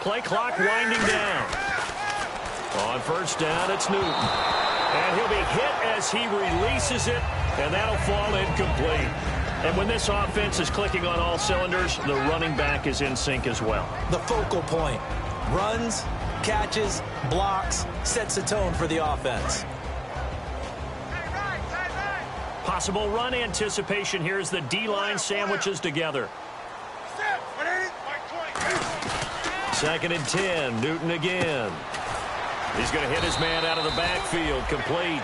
Play clock winding down. On first down, it's Newton. And he'll be hit as he releases it, and that'll fall incomplete. And when this offense is clicking on all cylinders, the running back is in sync as well. The focal point. Runs, catches, blocks, sets the tone for the offense. Possible run anticipation here as the D-line sandwiches together. Second and 10, Newton again. He's going to hit his man out of the backfield, complete.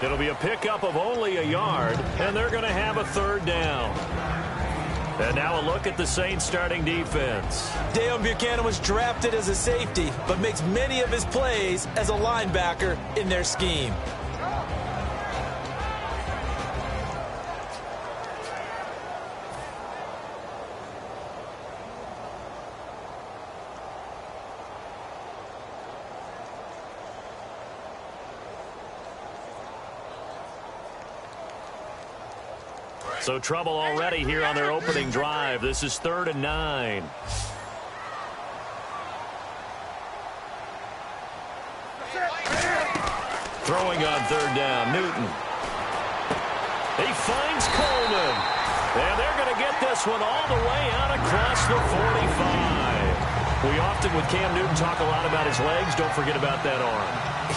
It'll be a pickup of only a yard, and they're going to have a third down. And now a look at the Saints starting defense. Deion Buchanan was drafted as a safety, but makes many of his plays as a linebacker in their scheme. So trouble already here on their opening drive. This is 3rd and 9. Throwing on 3rd down, Newton. He finds Coleman. And they're going to get this one all the way out across the 45. We often, with Cam Newton, talk a lot about his legs. Don't forget about that arm.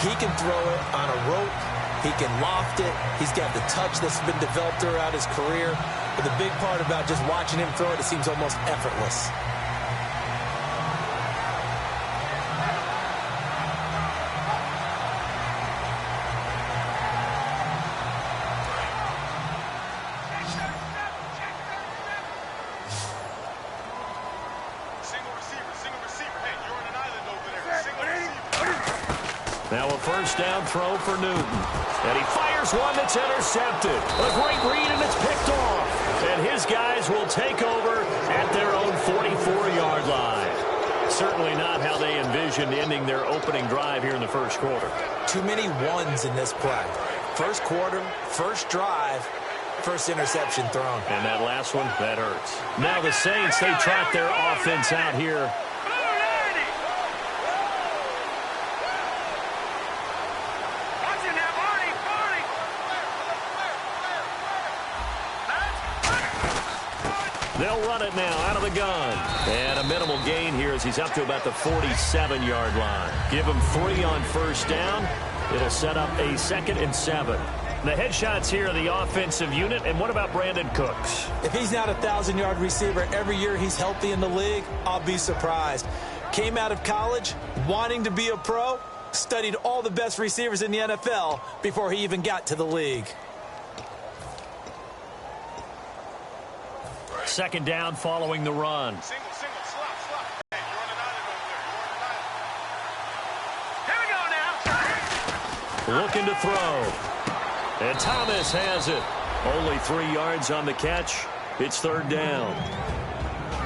He can throw it on a rope. He can loft it. He's got the touch that's been developed throughout his career. But the big part about just watching him throw it, it seems almost effortless. Now a first down throw for Newton. And he fires one that's intercepted. A great read, and it's picked off. And his guys will take over at their own 44-yard line. Certainly not how they envisioned ending their opening drive here in the first quarter. Too many ones in this play. First quarter, first drive, first interception thrown. And that last one, that hurts. Now the Saints, they trot their offense out here. They'll run it now out of the gun. And a minimal gain here as he's up to about the 47-yard line. Give him 3 on first down. It'll set up a 2nd and 7. The headshots here are the offensive unit. And what about Brandon Cooks? If he's not a 1,000-yard receiver every year he's healthy in the league, I'll be surprised. Came out of college wanting to be a pro, studied all the best receivers in the NFL before he even got to the league. Second down following the run. Single, slot. Hey, you're on an island over there. Here we go now. Looking to throw. And Thomas has it. Only 3 yards on the catch. It's 3rd down.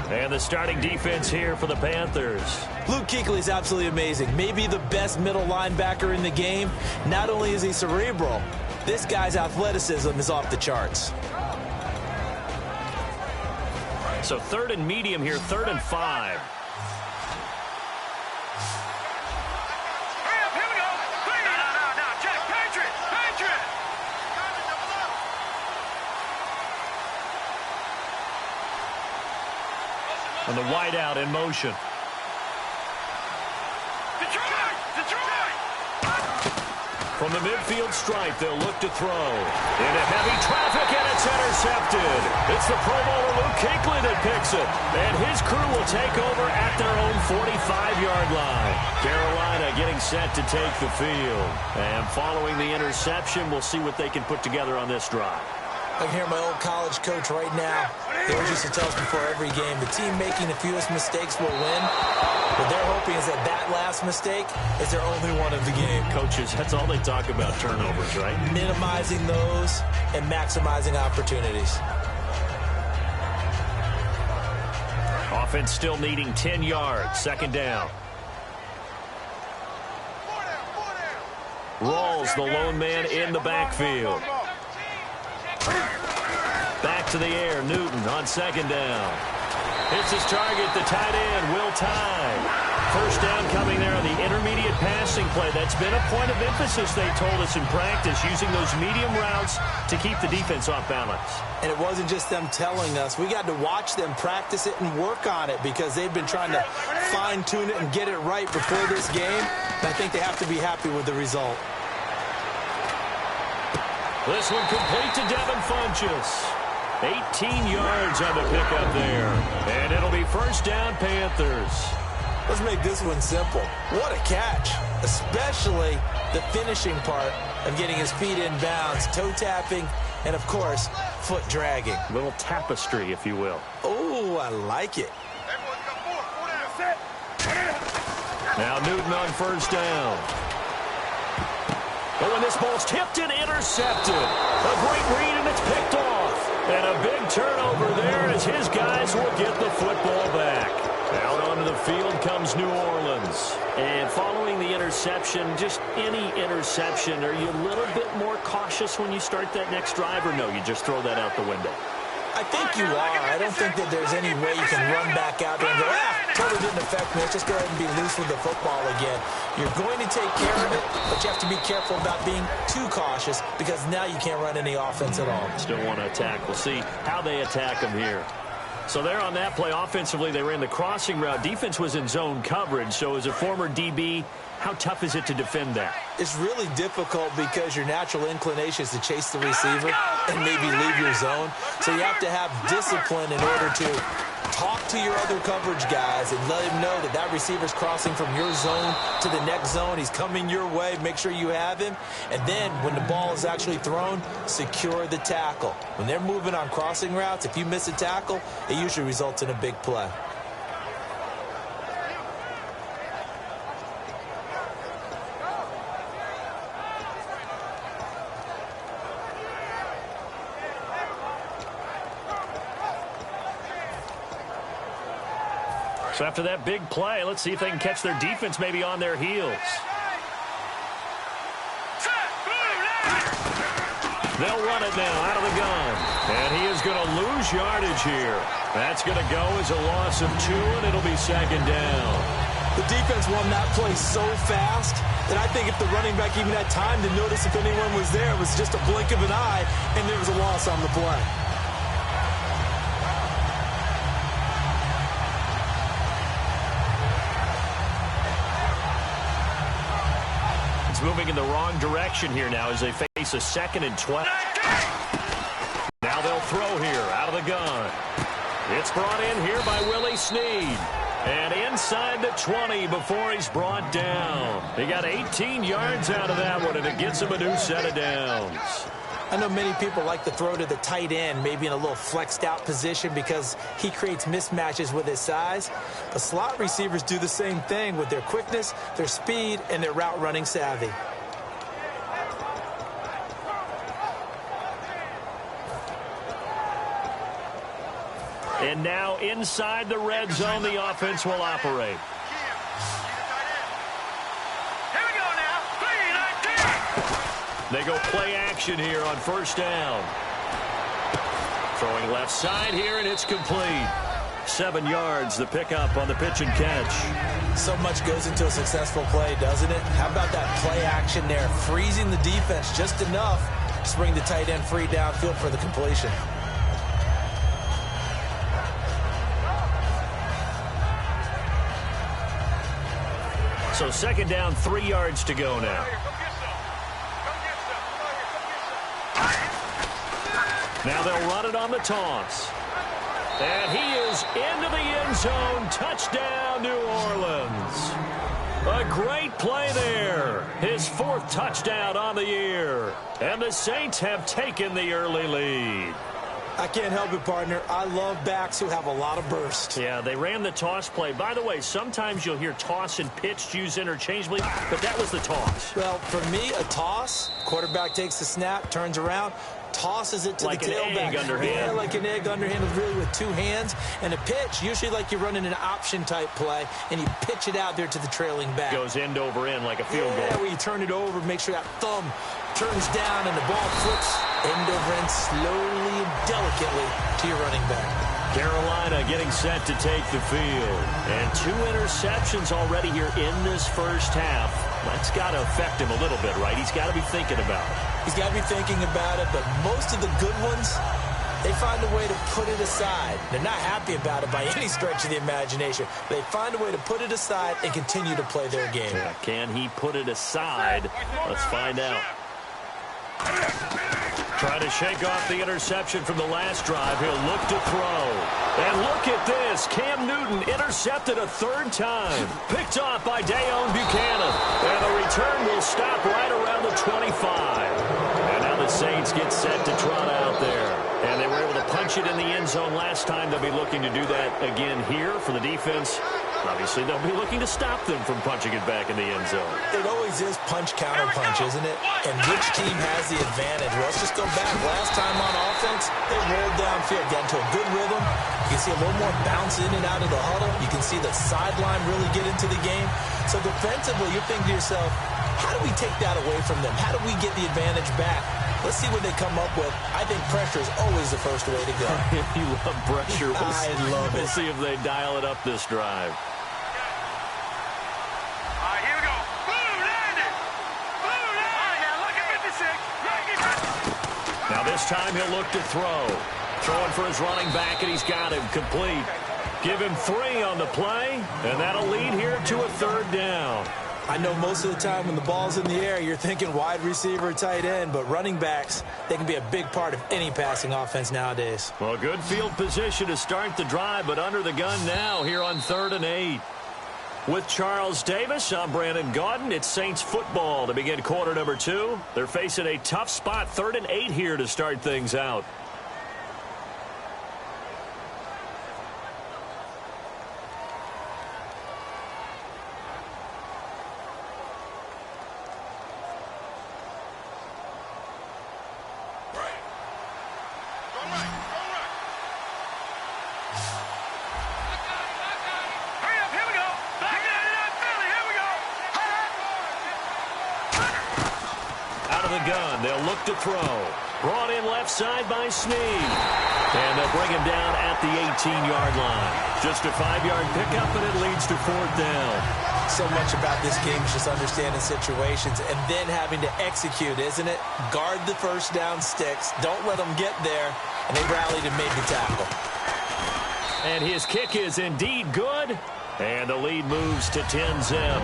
And the starting defense here for the Panthers. Luke Kuechly is absolutely amazing. Maybe the best middle linebacker in the game. Not only is he cerebral, this guy's athleticism is off the charts. So 3rd and medium here, 3rd and 5. Hurry up, here we go. No, Jack, Patriot. And the wideout in motion. Detroit! From the midfield stripe, they'll look to throw. Into heavy traffic, and it's intercepted. It's the Pro Bowler Luke Kuechly that picks it. And his crew will take over at their own 45-yard line. Carolina getting set to take the field. And following the interception, we'll see what they can put together on this drive. I can hear my old college coach right now. He always used to tell us before every game, the team making the fewest mistakes will win. What they're hoping is that last mistake is their only one of the game. Coaches, that's all they talk about, turnovers, right? Minimizing those and maximizing opportunities. Offense still needing 10 yards. 2nd down. Rawls, the lone man in the backfield. Back to the air, Newton on 2nd down. Hits his target, the tight end, Will Tye. First down coming there on the intermediate passing play. That's been a point of emphasis, they told us in practice, using those medium routes to keep the defense off balance. And it wasn't just them telling us. We got to watch them practice it and work on it because they've been trying to fine-tune it and get it right before this game. And I think they have to be happy with the result. This one complete to Devin Funchess. 18 yards on the pickup there. And it'll be first down, Panthers. Let's make this one simple. What a catch, especially the finishing part of getting his feet in bounds, toe tapping, and, of course, foot dragging. A little tapestry, if you will. Oh, I like it. Now Newton on first down. Oh, and this ball's tipped and intercepted. A great read, and it's picked off. And a big turnover there as his guys will get the football back. Out onto the field comes New Orleans. And following the interception, just any interception, are you a little bit more cautious when you start that next drive, or no, you just throw that out the window? I think you are. I don't think that there's any way you can run back out there and go, totally didn't affect me. Let's just go ahead and be loose with the football again. You're going to take care of it, but you have to be careful about being too cautious because now you can't run any offense at all. Still want to attack. We'll see how they attack them here. So there on that play, offensively, they ran the crossing route. Defense was in zone coverage. So as a former DB, how tough is it to defend that? It's really difficult because your natural inclination is to chase the receiver and maybe leave your zone. So you have to have discipline in order to talk to your other coverage guys and let him know that that receiver's crossing from your zone to the next zone. He's coming your way. Make sure you have him. And then when the ball is actually thrown, secure the tackle. When they're moving on crossing routes, if you miss a tackle, it usually results in a big play. So after that big play, let's see if they can catch their defense maybe on their heels. They'll run it now out of the gun. And he is going to lose yardage here. That's going to go as a loss of 2, and it'll be second down. The defense won that play so fast that I think if the running back even had time to notice if anyone was there, it was just a blink of an eye, and there was a loss on the play. Moving in the wrong direction here now as they face a 2nd and 12. Now they'll throw here out of the gun. It's brought in here by Willie Snead. And inside the 20 before he's brought down. He got 18 yards out of that one, and it gets him a new set of downs. I know many people like to throw to the tight end, maybe in a little flexed out position because he creates mismatches with his size. But slot receivers do the same thing with their quickness, their speed, and their route running savvy. And now inside the red zone, the offense will operate. They go play action here on first down. Throwing left side here, and it's complete. 7 yards, the pickup on the pitch and catch. So much goes into a successful play, doesn't it? How about that play action there? Freezing the defense just enough to bring the tight end free downfield for the completion. So second down, 3 yards to go now. Now they'll run it on the toss. And he is into the end zone. Touchdown, New Orleans. A great play there. His 4th touchdown on the year. And the Saints have taken the early lead. I can't help it, partner. I love backs who have a lot of burst. Yeah, they ran the toss play. By the way, sometimes you'll hear toss and pitch used interchangeably, but that was the toss. Well, for me, a toss, quarterback takes the snap, turns around, tosses it to like the tailback. Like an egg underhand. Yeah, like an egg underhand, really with 2 hands. And a pitch, usually like you're running an option-type play, and you pitch it out there to the trailing back. Goes end over end like a field goal. Yeah, where you turn it over, make sure that thumb turns down, and the ball flips end over end slowly and delicately to your running back. Carolina getting set to take the field. And 2 interceptions already here in this first half. That's got to affect him a little bit, right? He's got to be thinking about it. He's got to be thinking about it, but most of the good ones, they find a way to put it aside. They're not happy about it by any stretch of the imagination. They find a way to put it aside and continue to play their game. Yeah, can he put it aside? Let's find out. Trying to shake off the interception from the last drive. He'll look to throw. And look at this. Cam Newton intercepted a 3rd time. Picked off by Dayon Buchanan. And the return will stop right around the 25. And now the Saints get set to trot out there. And they were able to punch it in the end zone last time. They'll be looking to do that again here for the defense. Obviously, they'll be looking to stop them from punching it back in the end zone. It always is punch-counter-punch, isn't it? And which team has the advantage? Well, let's just go back. Last time on offense, they rolled downfield, got into a good rhythm. You can see a little more bounce in and out of the huddle. You can see the sideline really get into the game. So defensively, you're thinking to yourself, how do we take that away from them? How do we get the advantage back? Let's see what they come up with. I think pressure is always the first way to go. You love pressure. I love it. We'll see if they dial it up this drive. Here we go. Blue landed. Blue landed. Now look at 56. Now this time he'll look to throw. Throwing for his running back, and he's got him complete. Give him 3 on the play, and that'll lead here to a 3rd down. I know most of the time when the ball's in the air, you're thinking wide receiver, tight end, but running backs, they can be a big part of any passing offense nowadays. Well, good field position to start the drive, but under the gun now here on 3rd and 8. With Charles Davis, I'm Brandon Gaudin. It's Saints football to begin quarter number 2. They're facing a tough spot, 3rd and 8 here to start things out. They'll look to throw. Brought in left side by Snead. And they'll bring him down at the 18-yard line. Just a 5-yard pickup, and it leads to 4th down. So much about this game is just understanding situations and then having to execute, isn't it? Guard the first down sticks. Don't let them get there. And they rallied and made the tackle. And his kick is indeed good. And the lead moves to 10-zip.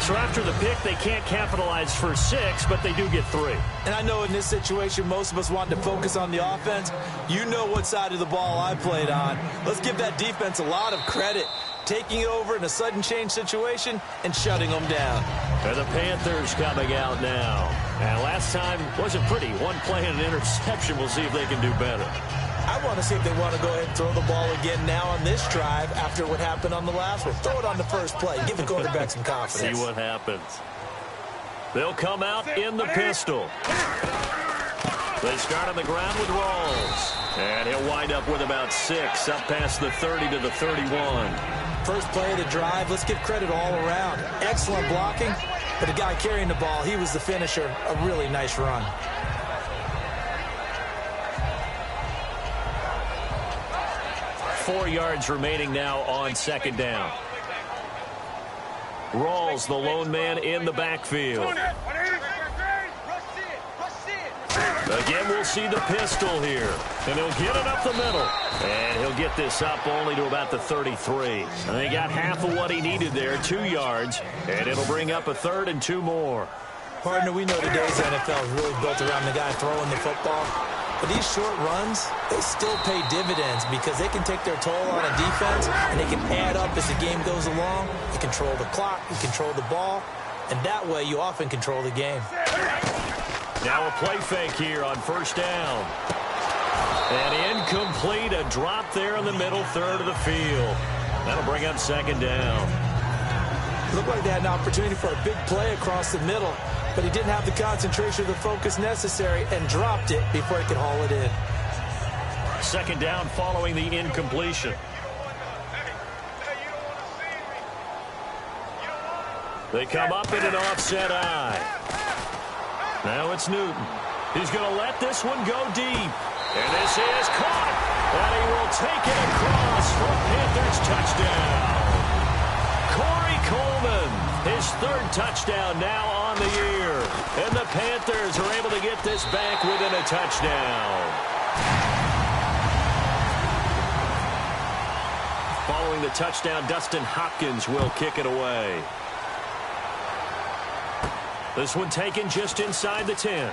So after the pick, they can't capitalize for 6, but they do get 3. And I know in this situation, most of us wanted to focus on the offense. You know what side of the ball I played on. Let's give that defense a lot of credit. Taking over in a sudden change situation and shutting them down. And the Panthers coming out now. And last time wasn't pretty. One play and an interception. We'll see if they can do better. I want to see if they want to go ahead and throw the ball again now on this drive after what happened on the last one. Throw it on the first play. Give the quarterback some confidence. See what happens. They'll come out in the pistol. They start on the ground with Rawls. And he'll wind up with about 6 up past the 30 to the 31. First play of the drive, let's give credit all around. Excellent blocking, but the guy carrying the ball, he was the finisher. A really nice run. .4 yards remaining now on 2nd down. Rawls, the lone man in the backfield. Again, we'll see the pistol here. And he'll get it up the middle. And he'll get this up only to about the 33. And he got half of what he needed there, 2 yards. And it'll bring up a 3rd and 2 more. Partner, we know today's NFL is really built around the guy throwing the football. But these short runs, they still pay dividends because they can take their toll on a defense and they can add up as the game goes along. You control the clock, you control the ball, and that way you often control the game. Now a play fake here on 1st down. And incomplete, a drop there in the middle 3rd of the field. That'll bring up 2nd down. Looked like they had an opportunity for a big play across the middle, but he didn't have the concentration or the focus necessary and dropped it before he could haul it in. 2nd down following the incompletion. They come up in an offset eye. Now it's Newton. He's going to let this one go deep. And this is caught. And he will will take it across for a Panthers touchdown. Corey Coleman, his third touchdown now on the year. And the Panthers are able to get this back within a touchdown. Following the touchdown, Dustin Hopkins will kick it away. This one taken just inside the 10.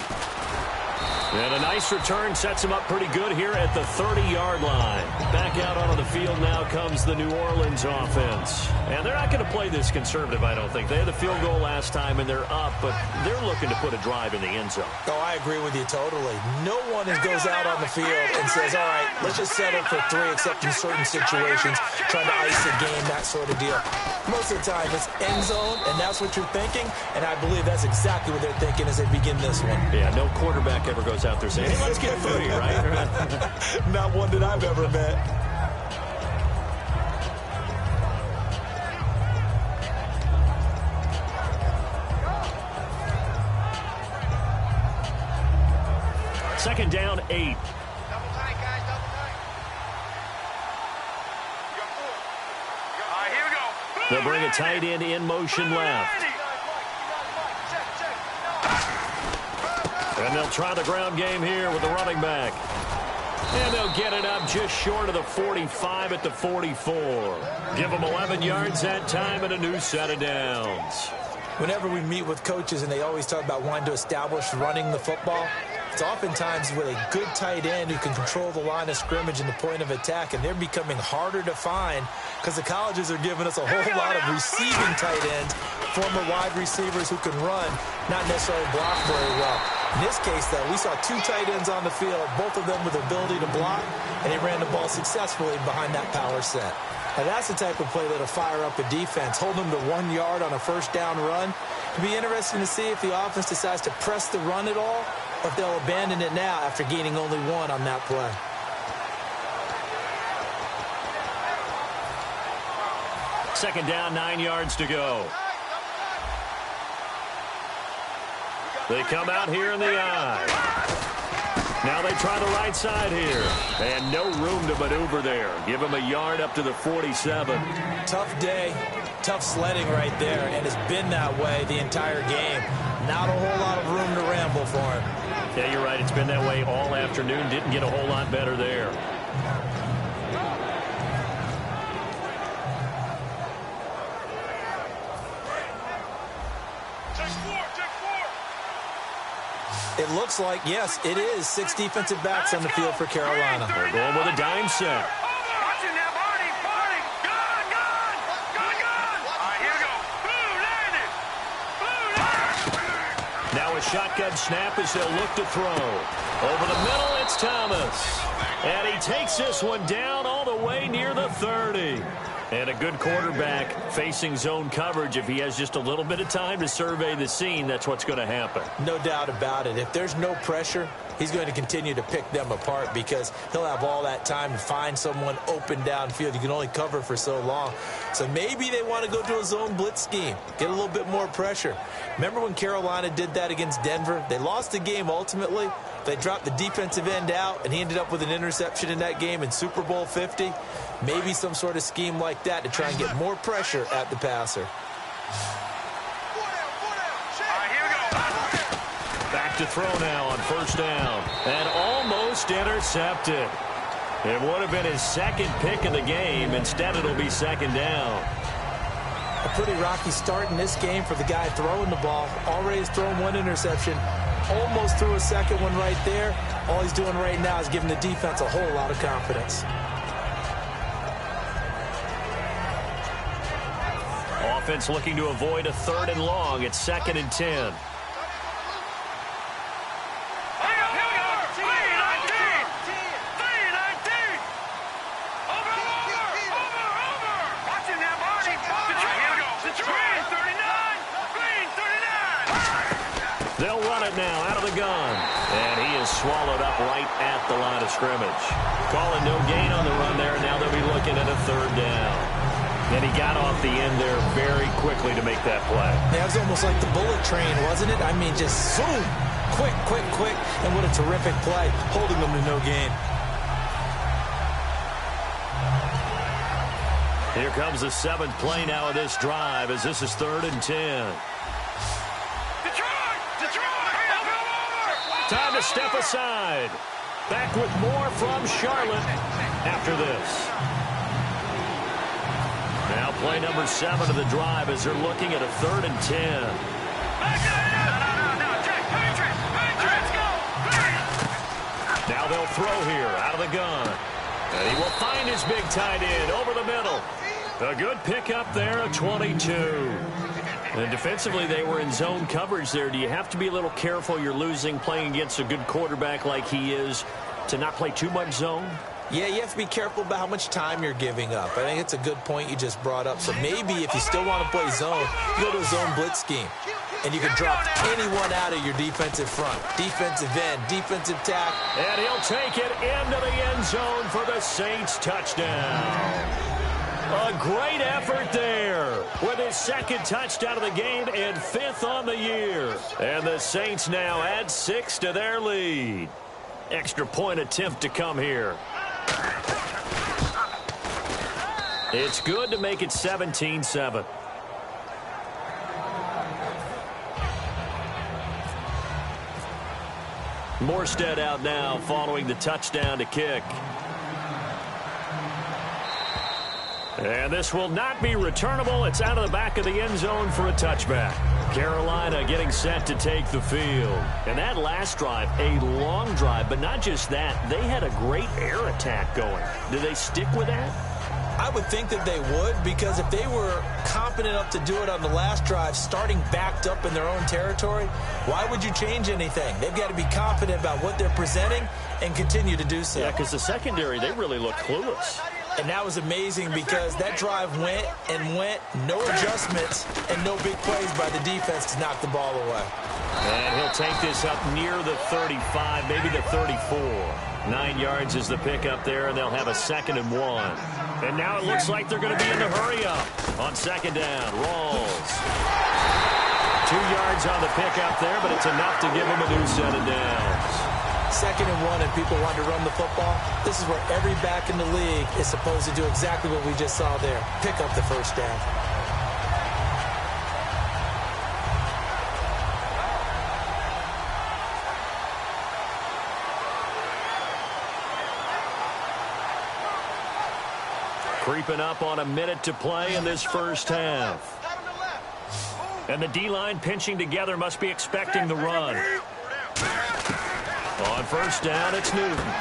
And a nice return sets him up pretty good here at the 30-yard line. Back out onto the field now comes the New Orleans offense. And they're not going to play this conservative, I don't think. They had the field goal last time, and they're up, but they're looking to put a drive in the end zone. Oh, I agree with you totally. No one goes out on the field and says, all right, let's just settle for 3, except in certain situations, trying to ice a game, that sort of deal. Most of the time, it's end zone, and that's what you're thinking, and I believe that's exactly what they're thinking as they begin this one. Yeah, no quarterback ever goes out there saying, hey, let's get 3, right? Not one that I've ever met. Second down, 8. Double tight, guys, double tight. All right, here we go. They'll bring a tight end in motion left. And they'll try the ground game here with the running back. And they'll get it up just short of the 45 at the 44. Give them 11 yards that time and a new set of downs. Whenever we meet with coaches and they always talk about wanting to establish running the football, it's oftentimes with a good tight end who can control the line of scrimmage and the point of attack, and they're becoming harder to find because the colleges are giving us a whole lot of receiving tight ends, former wide receivers who can run, not necessarily block very well. In this case, though, we saw 2 tight ends on the field, both of them with the ability to block, and they ran the ball successfully behind that power set. Now, that's the type of play that'll fire up a defense, hold them to 1 yard on a first down run. It'll be interesting to see if the offense decides to press the run at all, or if they'll abandon it now after gaining only 1 on that play. Second down, 9 yards to go. They come out here in the eye. Now they try the right side here. And no room to maneuver there. Give him a yard up to the 47. Tough day, tough sledding right there, and it's been that way the entire game. Not a whole lot of room to ramble for him. Yeah, you're right. It's been that way all afternoon. Didn't get a whole lot better there. It looks like, yes, it is 6 defensive backs on the field for Carolina. They're going with a dime set. Now a shotgun snap as they'll look to throw. Over the middle, it's Thomas. And he takes this one down all the way near the 30. And a good quarterback facing zone coverage. If he has just a little bit of time to survey the scene, that's what's going to happen. No doubt about it. If there's no pressure, he's going to continue to pick them apart because he'll have all that time to find someone open downfield. You can only cover for so long. So maybe they want to go to a zone blitz scheme, get a little bit more pressure. Remember when Carolina did that against Denver? They lost the game ultimately. They dropped the defensive end out, and he ended up with an interception in that game in Super Bowl 50. Maybe some sort of scheme like that to try and get more pressure at the passer. Back to throw now on first down. And almost intercepted. It would have been his second pick of the game. Instead, it'll be second down. A pretty rocky start in this game for the guy throwing the ball. Already has thrown 1 interception. Almost threw a second one right there. All he's doing right now is giving the defense a whole lot of confidence. Offense looking to avoid a 3rd and long. It's 2nd and 10. They'll run it now out of the gun. And he is swallowed up right at the line of scrimmage. Calling no gain on the run there. Now they'll be looking at a 3rd down. And he got off the end there very quickly to make that play. Yeah, it was almost like the bullet train, wasn't it? I mean, just zoom. Quick, quick, quick. And what a terrific play, holding them to no gain. Here comes the 7th play now of this drive as this is 3rd and 10. Time to step aside. Back with more from Charlotte after this. Now play number 7 of the drive as they're looking at a 3rd and 10. Now they'll throw here out of the gun. And he will find his big tight end over the middle. A good pickup there, a 22. And defensively, they were in zone coverage there. Do you have to be a little careful? You're losing playing against a good quarterback like he is to not play too much zone? Yeah, you have to be careful about how much time you're giving up. I think it's a good point you just brought up. So maybe if you still want to play zone, you go to a zone blitz scheme. And you can drop anyone out of your defensive front. Defensive end, defensive tack. And he'll take it into the end zone for the Saints touchdown. A great effort there with his 2nd touchdown of the game and 5th on the year. And the Saints now add 6 to their lead. Extra point attempt to come here. It's good to make it 17-7. Morstead out now following the touchdown to kick. And this will not be returnable. It's out of the back of the end zone for a touchback. Carolina getting set to take the field. And that last drive, a long drive, but not just that. They had a great air attack going. Do they stick with that? I would think that they would, because if they were competent enough to do it on the last drive, starting backed up in their own territory, why would you change anything? They've got to be confident about what they're presenting and continue to do so. Yeah, because the secondary, they really looked clueless. And that was amazing because that drive went and went, no adjustments, and no big plays by the defense to knock the ball away. And he'll take this up near the 35, maybe the 34. 9 yards is the pickup there, and they'll have a 2nd and 1. And now it looks like they're going to be in the hurry-up on 2nd down. Rawls. 2 yards on the pickup there, but it's enough to give them a new set of downs. 2nd and 1 and people want to run the football. This is where every back in the league is supposed to do exactly what we just saw there. Pick up the 1st down. Creeping up on a minute to play in this first half. And the D-line pinching together must be expecting the run. On 1st down, it's Newton.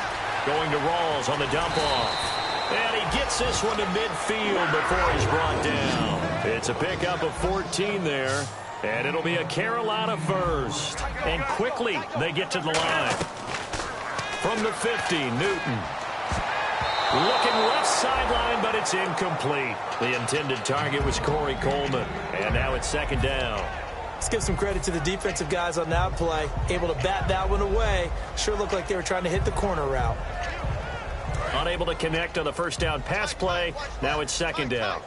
Going to Rawls on the dump-off. And he gets this one to midfield before he's brought down. It's a pickup of 14 there. And it'll be a Carolina 1st. And quickly they get to the line. From the 50, Newton. Looking left sideline, but it's incomplete. The intended target was Corey Coleman. And now it's 2nd down. Let's give some credit to the defensive guys on that play. Able to bat that one away. Sure looked like they were trying to hit the corner route. Unable to connect on the 1st down pass play. Now it's 2nd down.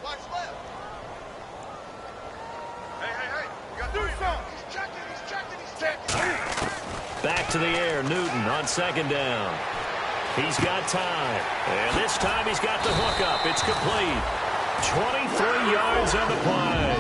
Back to the air. Newton on 2nd down. He's got time. And this time he's got the hookup. It's complete. 23 yards on the play.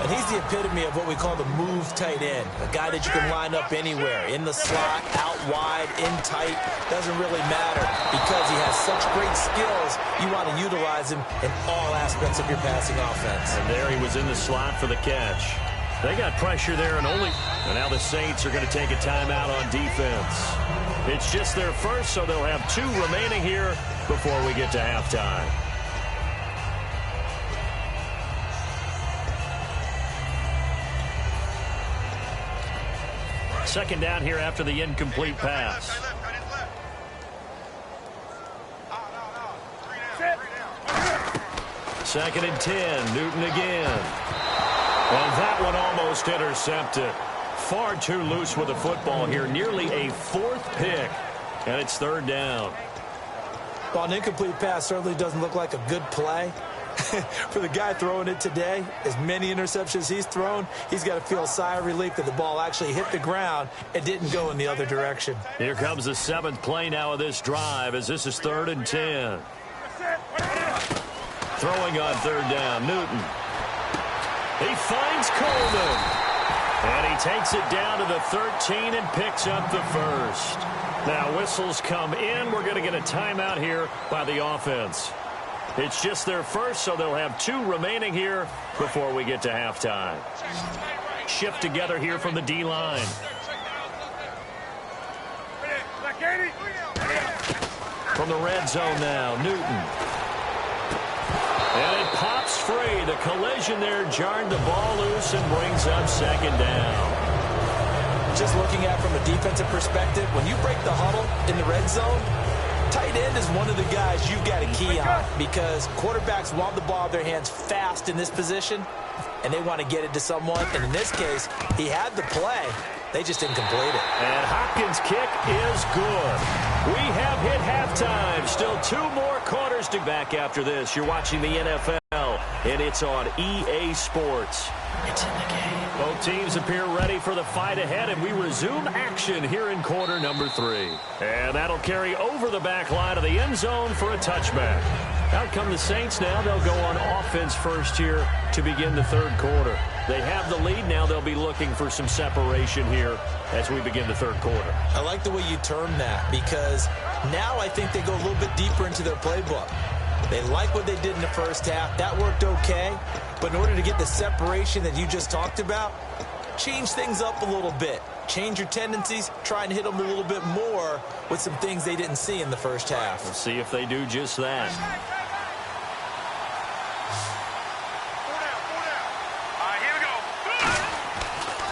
And he's the epitome of what we call the move tight end. A guy that you can line up anywhere. In the slot, out wide, in tight. Doesn't really matter because he has such great skills. You want to utilize him in all aspects of your passing offense. And there he was in the slot for the catch. They got pressure there and now the Saints are going to take a timeout on defense. It's just their first, so they'll have 2 remaining here before we get to halftime. Second down here after the incomplete pass. Second and 10, Newton again. And that one almost intercepted. Far too loose with the football here. Nearly a 4th pick. And it's 3rd down. Well, an incomplete pass certainly doesn't look like a good play. For the guy throwing it today, as many interceptions he's thrown, he's got to feel a sigh of relief that the ball actually hit the ground and didn't go in the other direction. Here comes the 7th play now of this drive as this is 3rd and 10. Throwing on third down, Newton. He finds Coleman. And he takes it down to the 13 and picks up the first. Now whistles come in. We're going to get a timeout here by the offense. It's just their first, so they'll have 2 remaining here before we get to halftime. Shift together here from the D-line. From the red zone now, Newton. And it pops free. The collision there jarred the ball loose and brings up second down. Just looking at it from a defensive perspective, when you break the huddle in the red zone, tight end is one of the guys you've got a key on because quarterbacks want the ball in their hands fast in this position, and they want to get it to someone. And in this case, he had the play. They just didn't complete it. And Hopkins' kick is good. We have hit halftime. Still 2 more quarters to back after this. You're watching the NFL, and it's on EA Sports. It's in the game. Both teams appear ready for the fight ahead, and we resume action here in quarter number 3. And that'll carry over the back line of the end zone for a touchback. Out come the Saints now. They'll go on offense first here to begin the third quarter. They have the lead. Now they'll be looking for some separation here as we begin the third quarter. I like the way you term that because now I think they go a little bit deeper into their playbook. They like what they did in the first half. That worked okay. But in order to get the separation that you just talked about, change things up a little bit. Change your tendencies. Try and hit them a little bit more with some things they didn't see in the first half. We'll see if they do just that.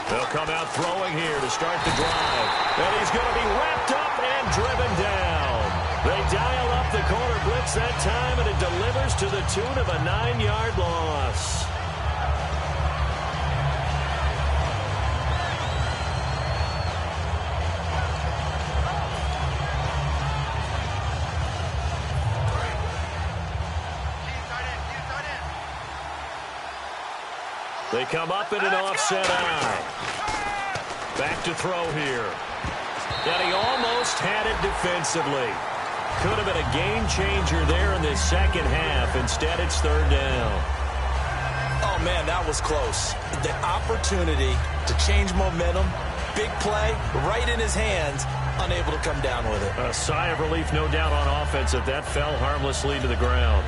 They'll come out throwing here to start the drive. And he's going to be wrapped up and driven down. They dial up the corner blitz that time, and it delivers to the tune of a 9-yard loss. They come up in an offset eye. Back to throw here. And he almost had it defensively. Could have been a game changer there in this second half. Instead, it's third down. Oh, man, that was close. The opportunity to change momentum, big play, right in his hands, unable to come down with it. A sigh of relief, no doubt, on offense if that fell harmlessly to the ground.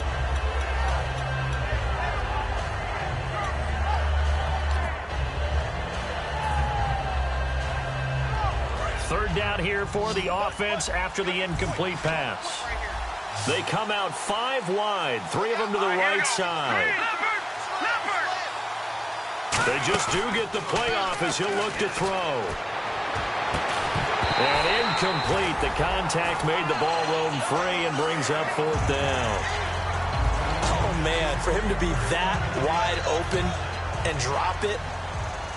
Third down here for the offense after the incomplete pass. They come out 5 wide, 3 of them to the right side. They just do get the play off as he'll look to throw. And incomplete. The contact made the ball roam free and brings up 4th down. Oh, man, for him to be that wide open and drop it.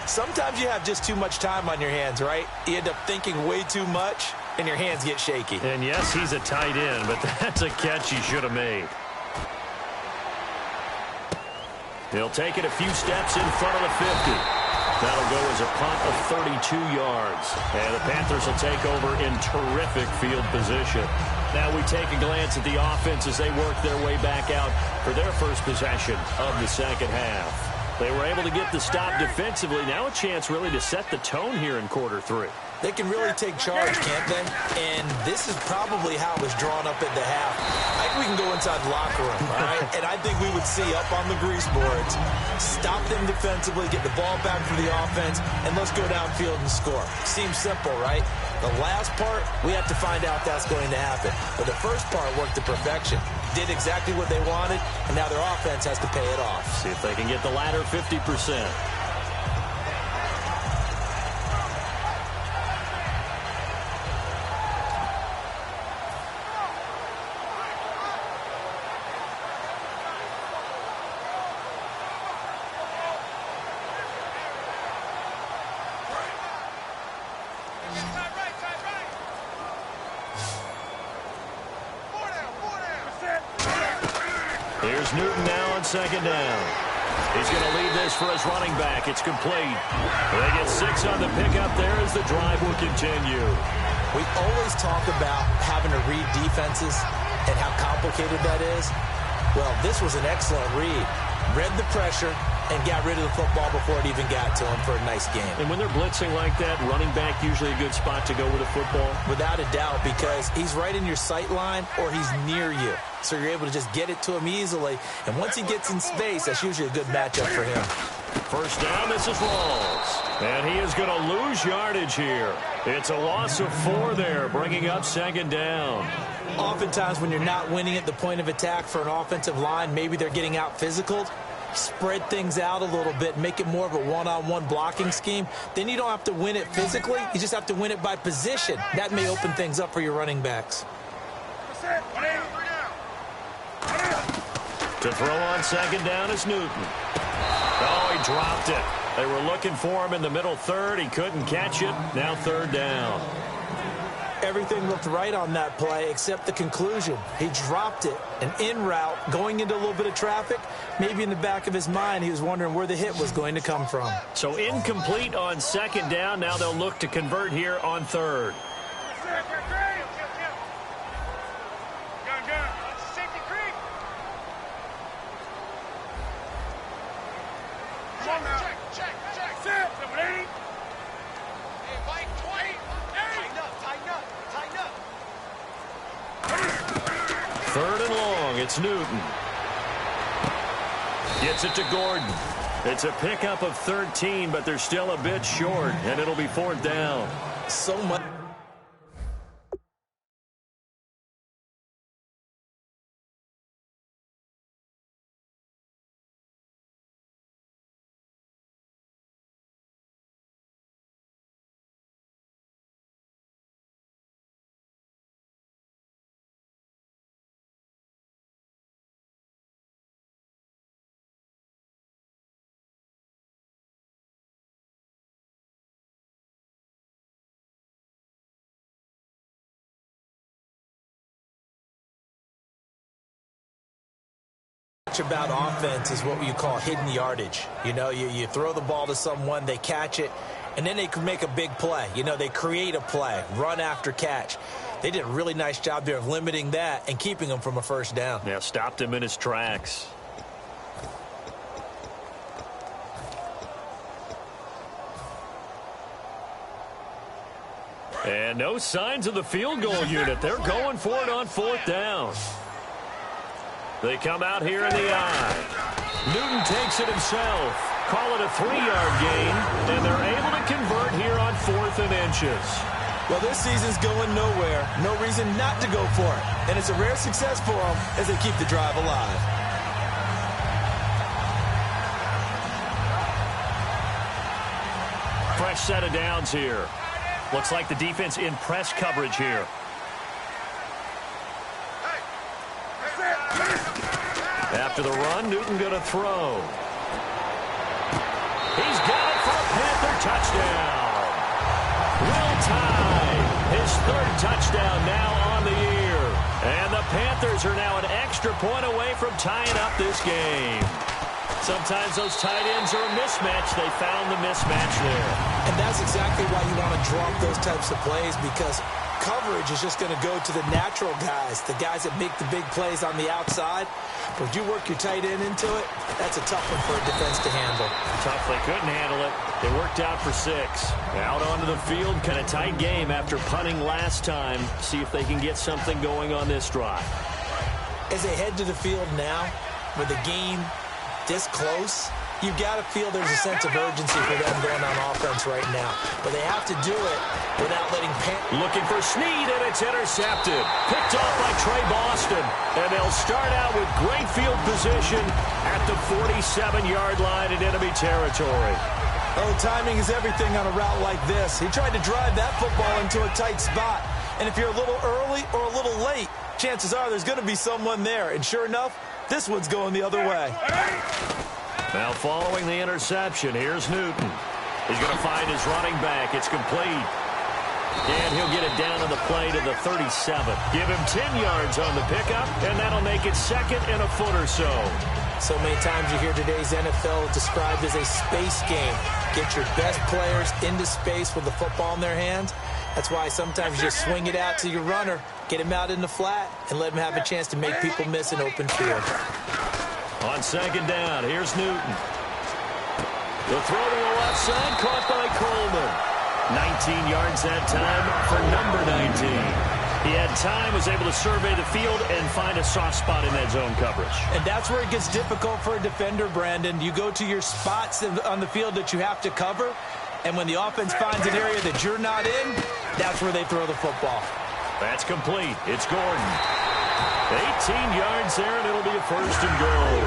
Sometimes you have just too much time on your hands, right? You end up thinking way too much, and your hands get shaky. And yes, he's a tight end, but that's a catch he should have made. He'll take it a few steps in front of the 50. That'll go as a punt of 32 yards. And the Panthers will take over in terrific field position. Now we take a glance at the offense as they work their way back out for their first possession of the second half. They were able to get the stop defensively. Now a chance really to set the tone here in quarter 3. They can really take charge, can't they? And this is probably how it was drawn up at the half. I think we can go inside the locker room, all right? And I think we would see up on the grease boards, stop them defensively, get the ball back for the offense, and let's go downfield and score. Seems simple, right? The last part, we have to find out if that's going to happen. But the first part worked to perfection. Did exactly what they wanted, and now their offense has to pay it off. See if they can get the latter 50%. Here's Newton now on second down. He's going to lead this for his running back. It's complete. They get 6 on the pickup there as the drive will continue. We always talk about having to read defenses and how complicated that is. Well, this was an excellent read. Read the pressure and got rid of the football before it even got to him for a nice game. And when they're blitzing like that, running back usually a good spot to go with a football? Without a doubt, because he's right in your sight line or he's near you. So you're able to just get it to him easily. And once he gets in space, that's usually a good matchup for him. First down, this is Rawls. And he is going to lose yardage here. It's a loss of 4 there, bringing up second down. Oftentimes when you're not winning at the point of attack for an offensive line, maybe they're getting out physical. Spread things out a little bit, make it more of a one-on-one blocking scheme. Then you don't have to win it physically. You just have to win it by position. That may open things up for your running backs. To throw on second down is Newton. Oh, he dropped it. They were looking for him in the middle third. He couldn't catch it. Now third down. Everything looked right on that play except the conclusion. He dropped it, an in route, going into a little bit of traffic. Maybe in the back of his mind, he was wondering where the hit was going to come from. So incomplete on second down. Now they'll look to convert here on third. Third and long, it's Newton. Gets it to Gordon. It's a pickup of 13, but they're still a bit short, and it'll be fourth down. So much. About offense is what you call hidden yardage. You know, you throw the ball to someone, they catch it, and then they can make a big play. You know, they create a play, run after catch. They did a really nice job there of limiting that and keeping him from a first down. Yeah, stopped him in his tracks. And no signs of the field goal unit. They're going for it on fourth down. They come out here in the eye. Newton takes it himself. Call it a 3-yard gain, and they're able to convert here on 4th and inches. Well, this season's going nowhere. No reason not to go for it. And it's a rare success for them as they keep the drive alive. Fresh set of downs here. Looks like the defense in press coverage here. After the run, Newton going to throw. He's got it for a Panther touchdown. Will Tide, his 3rd touchdown now on the year. And the Panthers are now an extra point away from tying up this game. Sometimes those tight ends are a mismatch. They found the mismatch there. And that's exactly why you want to drop those types of plays, because coverage is just going to go to the natural guys, the guys that make the big plays on the outside. But if you work your tight end into it, that's a tough one for a defense to handle. Tough. They couldn't handle it. They worked out for 6. Out onto the field, kind of tight game after punting last time. See if they can get something going on this drive. As they head to the field now, with the game this close, you've got to feel there's a sense of urgency for them going on offense right now. But they have to do it without letting Looking for Snead, and it's intercepted. Picked off by Trey Boston. And they'll start out with great field position at the 47-yard line in enemy territory. Oh, timing is everything on a route like this. He tried to drive that football into a tight spot. And if you're a little early or a little late, chances are there's going to be someone there. And sure enough, this one's going the other way. Now following the interception, here's Newton. He's going to find his running back. It's complete. And he'll get it down on the play to the 37. Give him 10 yards on the pickup, and that'll make it 2nd and a foot or so. So many times you hear today's NFL described as a space game. Get your best players into space with the football in their hands. That's why sometimes you just swing it out to your runner, Get him out in the flat and let him have a chance to make people miss an open field. On second down, here's Newton. The throw to the left side, caught by Coleman. 19 yards that time for number 19. He had time, was able to survey the field and find a soft spot in that zone coverage. And that's where it gets difficult for a defender, Brandon. You go to your spots on the field that you have to cover, and when the offense finds an area that you're not in, that's where they throw the football. That's complete. It's Gordon. 18 yards there, and it'll be a first and goal.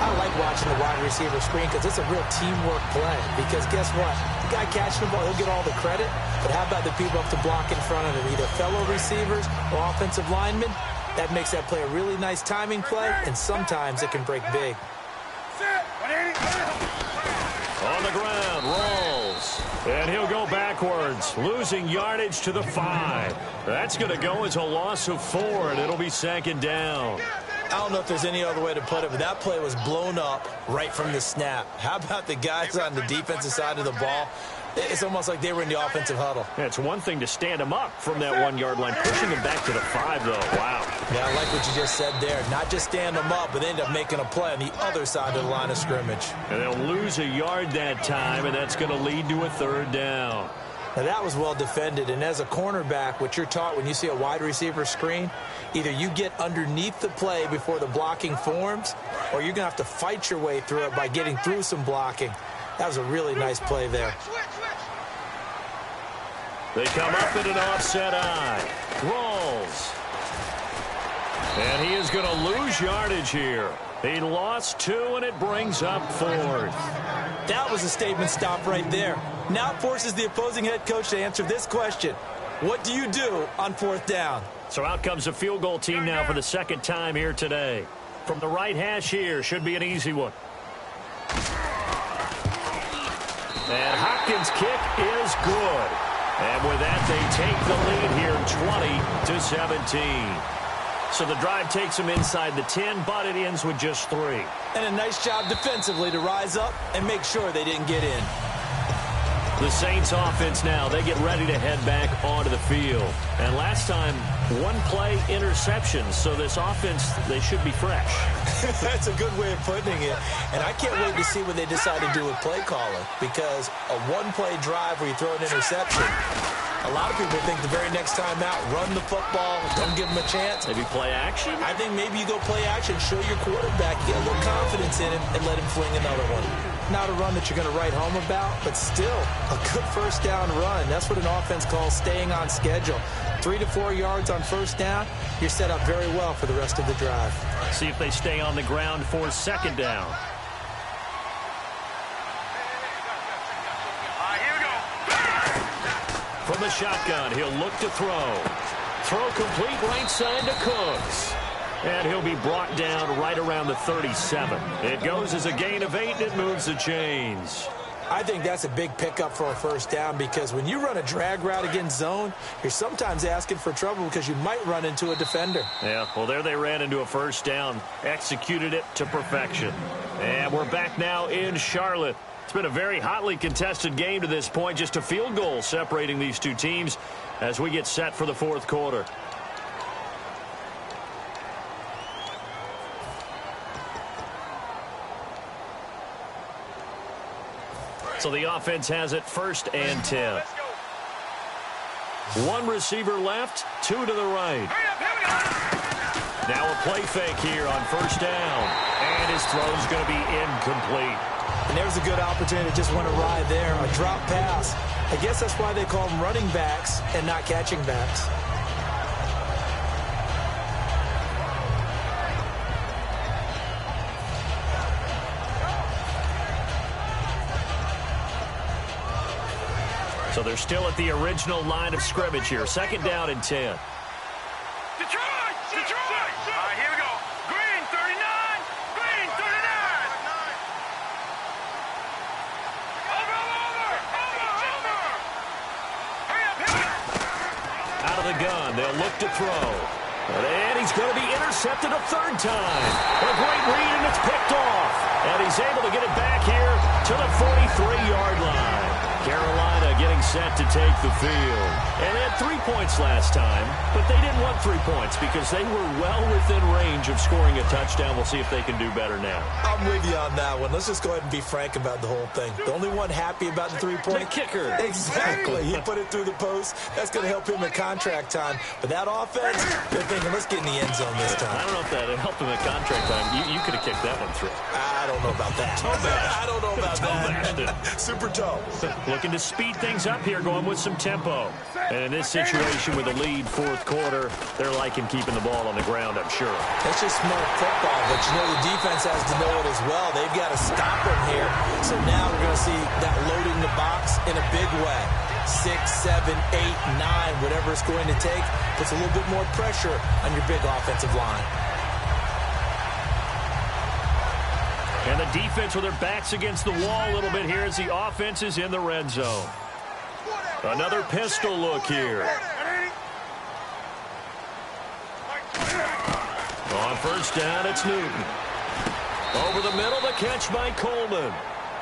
I like watching the wide receiver screen because it's a real teamwork play. Because guess what? The guy catching the ball, he'll get all the credit. But how about the people up to block in front of him, either fellow receivers or offensive linemen? That makes that play a really nice timing play, and sometimes it can break big. On the ground, rolls. And he'll go backwards, losing yardage to the 5. That's going to go as a loss of 4, and it'll be second down. I don't know if there's any other way to put it, but that play was blown up right from the snap. How about the guys on the defensive side of the ball? It's almost like they were in the offensive huddle. Yeah, it's one thing to stand them up from that 1-yard line. Pushing them back to the 5, though. Wow. Yeah, I like what you just said there. Not just stand them up, but end up making a play on the other side of the line of scrimmage. And they'll lose a yard that time, and that's going to lead to a third down. Now, that was well defended, and as a cornerback, what you're taught when you see a wide receiver screen, either you get underneath the play before the blocking forms, or you're going to have to fight your way through it by getting through some blocking. That was a really nice play there. They come up in an offset eye. Rolls. And he is going to lose yardage here. He lost 2, and it brings up 4th. That was a statement stop right there. Now forces the opposing head coach to answer this question. What do you do on 4th down? So out comes the field goal team now for the second time here today. From the right hash here, should be an easy one. And Hopkins' kick is good. And with that, they take the lead here 20-17. So the drive takes them inside the 10, but it ends with just 3. And a nice job defensively to rise up and make sure they didn't get in. The Saints offense now, they get ready to head back onto the field. And last time, 1 play interception, so this offense, they should be fresh. That's a good way of putting it. And I can't wait to see what they decide to do with play calling, because a 1-play drive where you throw an interception, a lot of people think the very next time out, run the football, don't give them a chance. Maybe play action? I think maybe you go play action, show your quarterback, get a little confidence in him, and let him fling another one. Not a run that you're going to write home about, but still a good first down run. That's what an offense calls staying on schedule. 3 to 4 yards on first down, you're set up very well for the rest of the drive. See if they stay on the ground for second down. Here we go. From the shotgun, he'll look to throw. Throw complete right side to Cooks. And he'll be brought down right around the 37. It goes as a gain of 8, and it moves the chains. I think that's a big pickup for a first down, because when you run a drag route against zone, you're sometimes asking for trouble because you might run into a defender. Yeah, well, there they ran into a first down, executed it to perfection. And we're back now in Charlotte. It's been a very hotly contested game to this point, just a field goal separating these two teams as we get set for the 4th quarter. So the offense has it 1st and 10. 1 receiver left, 2 to the right. Now a play fake here on 1st down. And his throw's going to be incomplete. And there's a good opportunity to just went awry there. A drop pass. I guess that's why they call them running backs and not catching backs. So they're still at the original line of scrimmage here. 2nd down and 10. Detroit! Detroit! All right, here we go. Green, 39. Green, 39. Over. Hurry up. Out of the gun, they'll look to throw. And he's going to be intercepted a 3rd time. A great read, and it's picked off. And he's able to get it back here to the 43-yard line. Carolina getting set to take the field. And they had 3 points last time, but they didn't want 3 points because they were well within range of scoring a touchdown. We'll see if they can do better now. I'm with you on that one. Let's just go ahead and be frank about the whole thing. The only one happy about the 3-point? The kicker. Exactly. He put it through the post. That's going to help him in contract time. But that offense, they're thinking, let's get in the end zone this time. I don't know if that helped him at contract time. You could have kicked that one through. I don't know about that. I don't know about that. Super toe. Looking to speed things up here, going with some tempo. And in this situation with a lead fourth quarter, they're liking keeping the ball on the ground, I'm sure. That's just smart football, but you know the defense has to know it as well. They've got to stop him here. So now we're going to see that loading the box in a big way. 6, 7, 8, 9, whatever it's going to take, puts a little bit more pressure on your big offensive line. And the defense with their backs against the wall a little bit here as the offense is in the red zone. Another pistol look here. On first down, it's Newton. Over the middle, the catch by Coleman.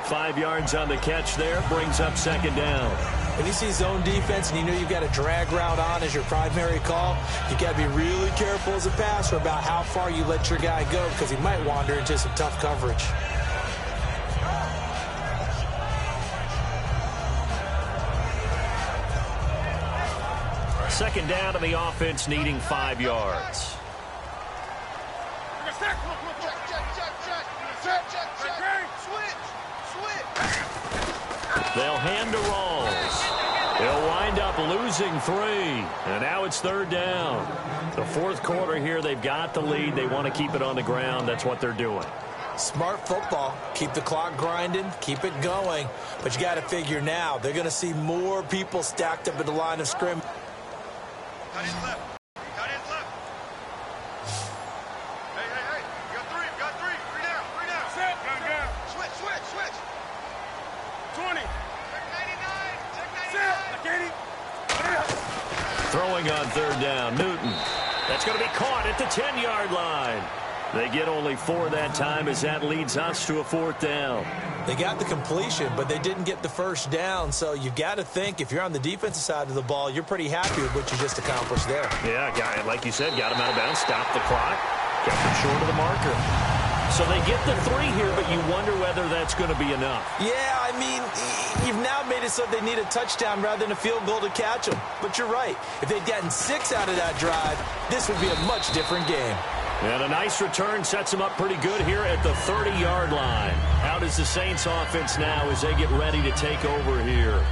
5 yards on the catch there, brings up second down. When you see zone defense and you know you've got a drag route on as your primary call, you've got to be really careful as a passer about how far you let your guy go because he might wander into some tough coverage. Second down, and the offense needing 5 yards. They'll hand to Rawls. They'll wind up losing 3. And now it's third down. The fourth quarter here, they've got the lead. They want to keep it on the ground. That's what they're doing. Smart football. Keep the clock grinding. Keep it going. But you got to figure now, they're going to see more people stacked up at the line of scrimmage. Cut in left. Cut in left. Hey. You got 3. 3 down. 3 down. Set. Switch. 20. Check 99. Throwing on third down, Newton. That's going to be caught at the 10-yard line. They get only 4 that time as that leads us to a fourth down. They got the completion, but they didn't get the first down. So you've got to think if you're on the defensive side of the ball, you're pretty happy with what you just accomplished there. Yeah, guy, like you said, got him out of bounds, stopped the clock, kept him short of the marker. So they get the 3 here, but you wonder whether that's going to be enough. Yeah, I mean, you've now made it so they need a touchdown rather than a field goal to catch them. But you're right. If they'd gotten 6 out of that drive, this would be a much different game. And a nice return sets them up pretty good here at the 30-yard line. How does the Saints offense now as they get ready to take over here?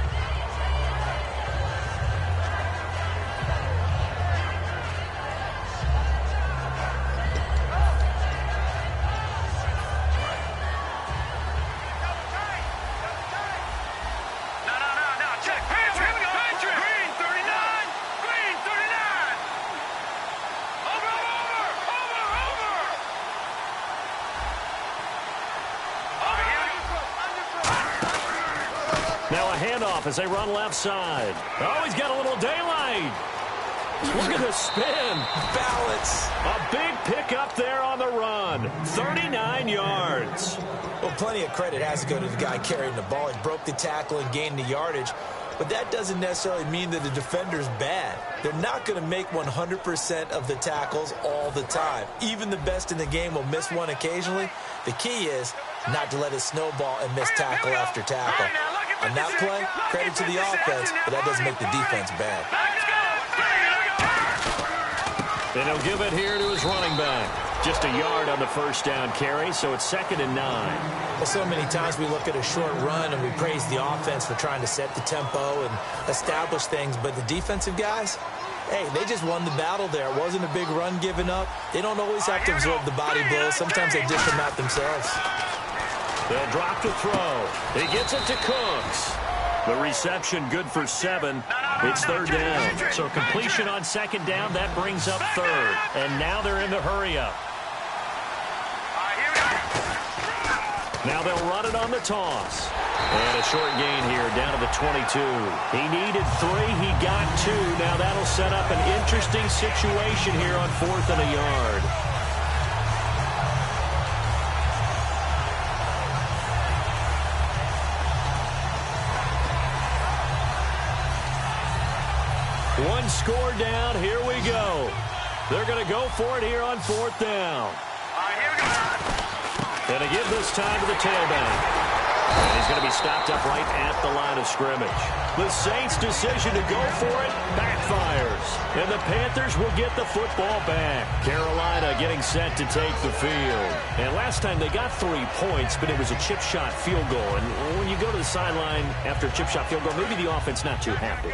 Now a handoff as they run left side. Oh, he's got a little daylight. Look at the spin. Balance. A big pickup there on the run. 39 yards. Well, plenty of credit has to go to the guy carrying the ball. He broke the tackle and gained the yardage. But that doesn't necessarily mean that the defender's bad. They're not going to make 100% of the tackles all the time. Even the best in the game will miss one occasionally. The key is not to let it snowball and miss tackle after tackle. On that play, credit to the offense, but that doesn't make the defense bad. And he'll give it here to his running back. Just a yard on the first down carry, so it's 2nd and 9. Well, so many times we look at a short run and we praise the offense for trying to set the tempo and establish things, but the defensive guys, hey, they just won the battle there. It wasn't a big run given up. They don't always have to absorb the body blows. Sometimes they dish them out themselves. They'll drop to throw. He gets it to Cooks. The reception good for 7. It's third down. So completion on second down, that brings up third. And now they're in the hurry-up. Now they'll run it on the toss. And a short gain here down to the 22. He needed 3. He got 2. Now that'll set up an interesting situation here on 4th and a yard. One score down. Here we go. They're going to go for it here on 4th down. Here we go. And to give this time to the tailback. And he's going to be stopped up right at the line of scrimmage. The Saints' decision to go for it backfires. And the Panthers will get the football back. Carolina getting set to take the field. And last time they got 3 points, but it was a chip shot field goal. And when you go to the sideline after a chip shot field goal, maybe the offense not too happy.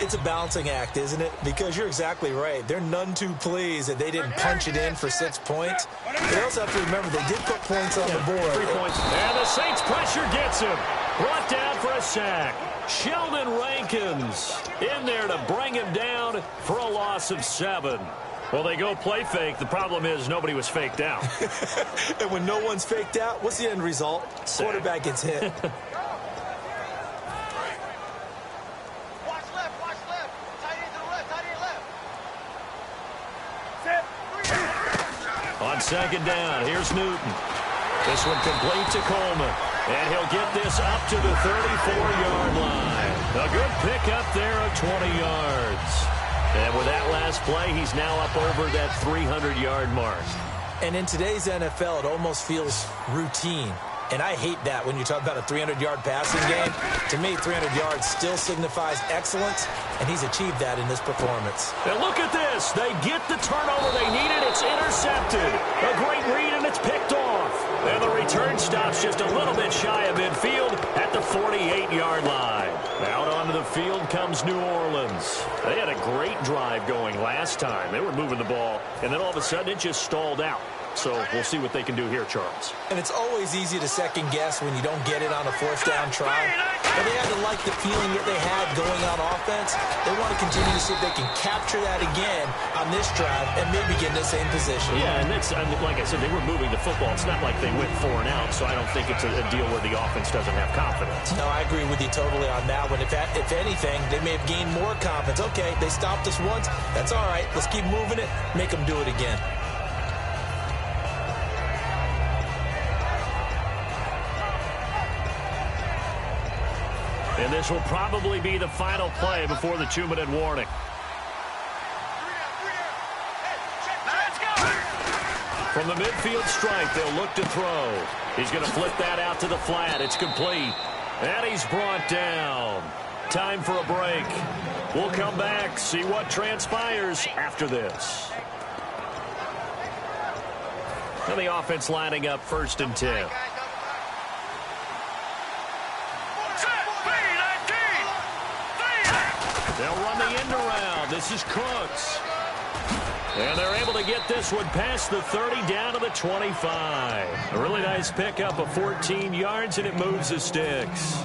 It's a balancing act, isn't it? Because you're exactly right. They're none too pleased that they didn't punch it in for 6 points. They also have to remember they did put points on the board. 3 points. And the Saints pressure gets him. Brought down for a sack. Sheldon Rankins in there to bring him down for a loss of 7. Well, they go play fake. The problem is nobody was faked out. And when no one's faked out, what's the end result? Sack. Quarterback gets hit. On 2nd down, here's Newton. This one complete to Coleman. And he'll get this up to the 34-yard line. A good pickup there of 20 yards. And with that last play, he's now up over that 300-yard mark. And in today's NFL, it almost feels routine. And I hate that when you talk about a 300-yard passing game. To me, 300 yards still signifies excellence, and he's achieved that in this performance. And look at this. They get the turnover they needed. It's intercepted. A great read, and it's picked off. And the return stops just a little bit shy of midfield at the 48-yard line. Out onto the field comes New Orleans. They had a great drive going last time. They were moving the ball, and then all of a sudden it just stalled out. So we'll see what they can do here, Charles. And it's always easy to second guess when you don't get it on a 4th down try. But they had to like the feeling that they had going on offense. They want to continue to see if they can capture that again on this drive and maybe get in the same position. Yeah, and that's, like I said, they were moving the football. It's not like they went 4 and out, so I don't think it's a deal where the offense doesn't have confidence. No, I agree with you totally on that one. If anything, they may have gained more confidence. Okay, they stopped us once. That's all right. Let's keep moving it. Make them do it again. And this will probably be the final play before the 2-minute warning. From the midfield stripe, they'll look to throw. He's going to flip that out to the flat. It's complete. And he's brought down. Time for a break. We'll come back, see what transpires after this. And the offense lining up 1st and 10. They'll run the end around. This is Cooks. And they're able to get this one past the 30 down to the 25. A really nice pickup of 14 yards, and it moves the sticks.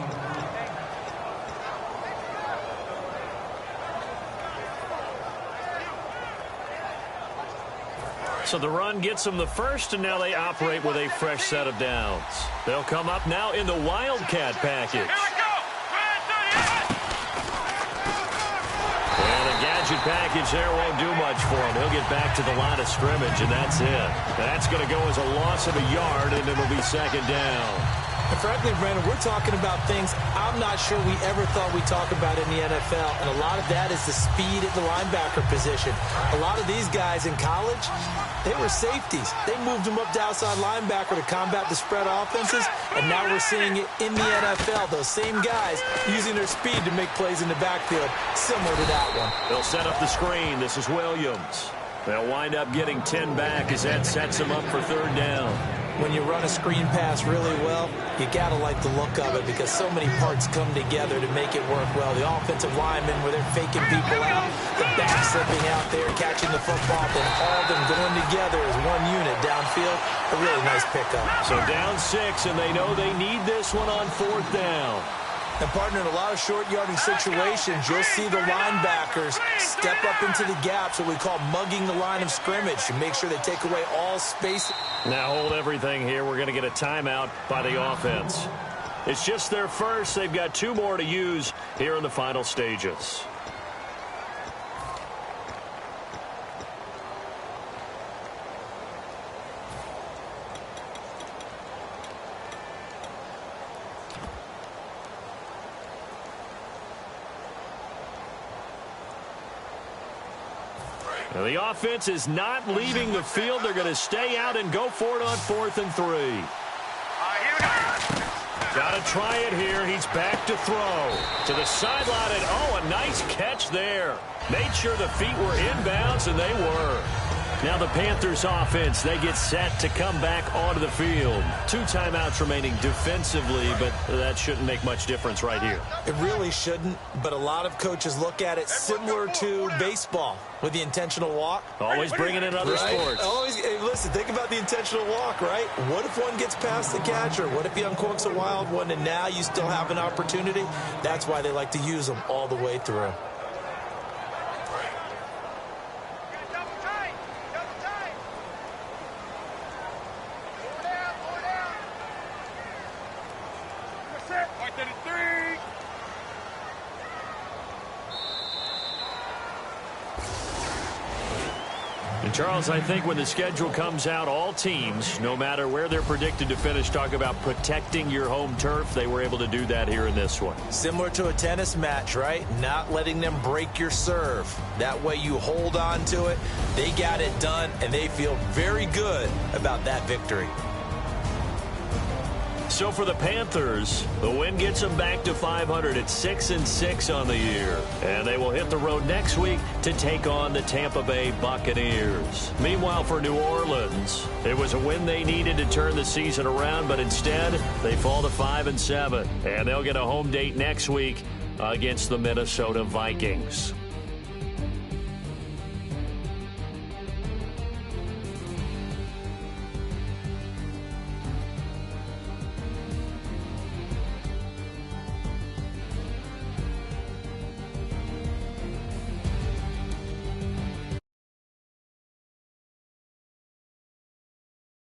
So the run gets them the first, and now they operate with a fresh set of downs. They'll come up now in the Wildcat package. Gadget package there won't do much for him. He'll get back to the line of scrimmage, and that's it. That's going to go as a loss of a yard, and it'll be 2nd down. And frankly, Brandon, we're talking about things I'm not sure we ever thought we'd talk about in the NFL, and a lot of that is the speed at the linebacker position. A lot of these guys in college, they were safeties. They moved them up to outside linebacker to combat the spread offenses, and now we're seeing it in the NFL. Those same guys using their speed to make plays in the backfield, similar to that one. They'll set up the screen. This is Williams. They'll wind up getting 10 back as that sets them up for 3rd down. When you run a screen pass really well, you got to like the look of it because so many parts come together to make it work well. The offensive linemen, where they're faking people out, the back slipping out there, catching the football, then all of them going together as one unit downfield. A really nice pickup. So down 6, and they know they need this one on 4th down. And, partner, in a lot of short yardage situations, you'll see the linebackers step up into the gaps, what we call mugging the line of scrimmage, to make sure they take away all space. Now hold everything here. We're going to get a timeout by the offense. It's just their first. They've got 2 more to use here in the final stages. And the offense is not leaving the field. They're going to stay out and go for it on 4th and 3. Here we go. Got to try it here. He's back to throw. To the sideline, and oh, a nice catch there. Made sure the feet were inbounds, and they were. Now the Panthers offense, they get set to come back onto the field. 2 timeouts remaining defensively, but that shouldn't make much difference right here. It really shouldn't, but a lot of coaches look at it similar to baseball with the intentional walk. Always bringing in other sports. Always, hey, listen, think about the intentional walk, right? What if one gets past the catcher? What if he uncorks a wild one and now you still have an opportunity? That's why they like to use them all the way through. And Charles, I think when the schedule comes out, all teams, no matter where they're predicted to finish, talk about protecting your home turf. They were able to do that here in this one. Similar to a tennis match, right? Not letting them break your serve. That way you hold on to it. They got it done, and they feel very good about that victory. So for the Panthers, the win gets them back to 500 at 6-6 on the year. And they will hit the road next week to take on the Tampa Bay Buccaneers. Meanwhile, for New Orleans, it was a win they needed to turn the season around, but instead they fall to 5-7. And they'll get a home date next week against the Minnesota Vikings.